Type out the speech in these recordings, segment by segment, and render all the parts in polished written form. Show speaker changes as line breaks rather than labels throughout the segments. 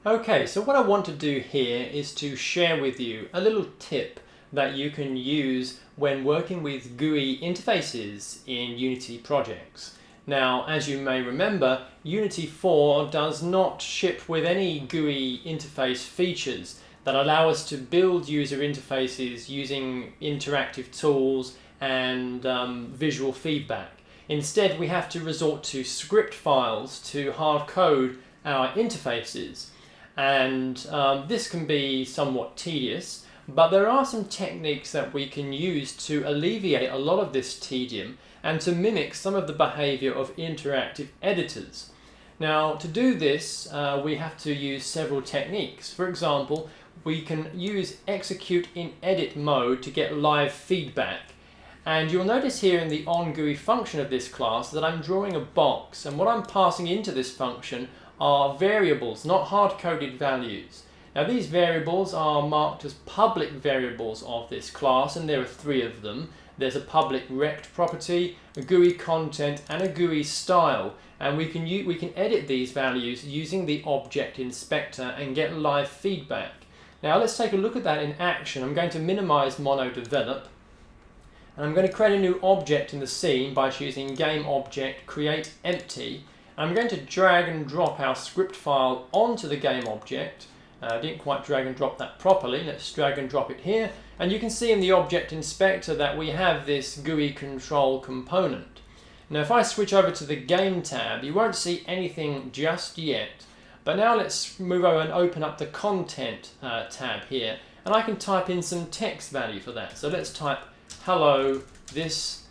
Okay, so what I want to do here is to share with you a little tip that you can use when working with GUI interfaces in Unity projects. Now, as you may remember, Unity 4 does not ship with any GUI interface features that allow us to build user interfaces using interactive tools and visual feedback. Instead, we have to resort to script files to hard code our interfaces. And this can be somewhat tedious, but there are some techniques that we can use to alleviate a lot of this tedium and to mimic some of the behavior of interactive editors. Now, to do this, we have to use several techniques. For example, we can use execute in edit mode to get live feedback. And you'll notice here in the onGUI function of this class that I'm drawing a box, and what I'm passing into this function are variables, not hard-coded values. Now these variables are marked as public variables of this class, and there are three of them. There's a public rect property, a GUI content, and a GUI style. And we can edit these values using the object inspector and get live feedback. Now let's take a look at that in action. I'm going to minimize mono develop, and I'm going to create a new object in the scene by choosing game object create empty. I'm going to drag and drop our script file onto the game object. I didn't quite drag and drop that properly. Let's drag and drop it here. And you can see in the object inspector that we have this GUI control component. Now if I switch over to the game tab, you won't see anything just yet. But now let's move over and open up the content tab here. And I can type in some text value for that. So let's type, hello, this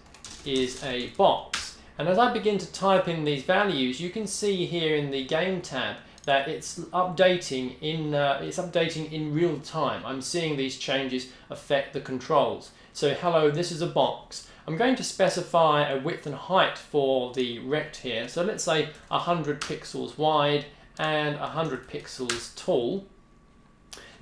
is a box. And as I begin to type in these values, you can see here in the game tab that it's updating in real time. I'm seeing these changes affect the controls. So hello, this is a box. I'm going to specify a width and height for the rect here. So let's say 100 pixels wide and 100 pixels tall.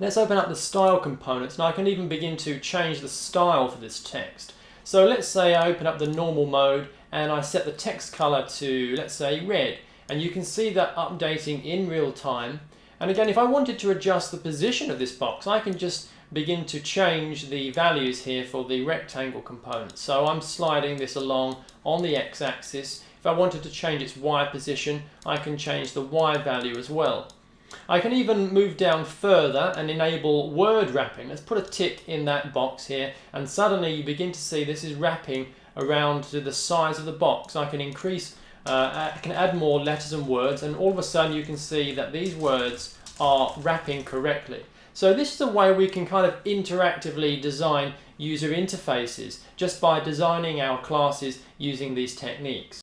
Let's open up the style components. Now I can even begin to change the style for this text. So let's say I open up the normal mode and I set the text color to, let's say, red. And you can see that updating in real time. And again, if I wanted to adjust the position of this box, I can just begin to change the values here for the rectangle component. So I'm sliding this along on the x-axis. If I wanted to change its y position, I can change the y value as well. I can even move down further and enable word wrapping. Let's put a tick in that box here, and suddenly you begin to see this is wrapping around to the size of the box. I can I can add more letters and words, and all of a sudden you can see that these words are wrapping correctly. So this is a way we can kind of interactively design user interfaces just by designing our classes using these techniques.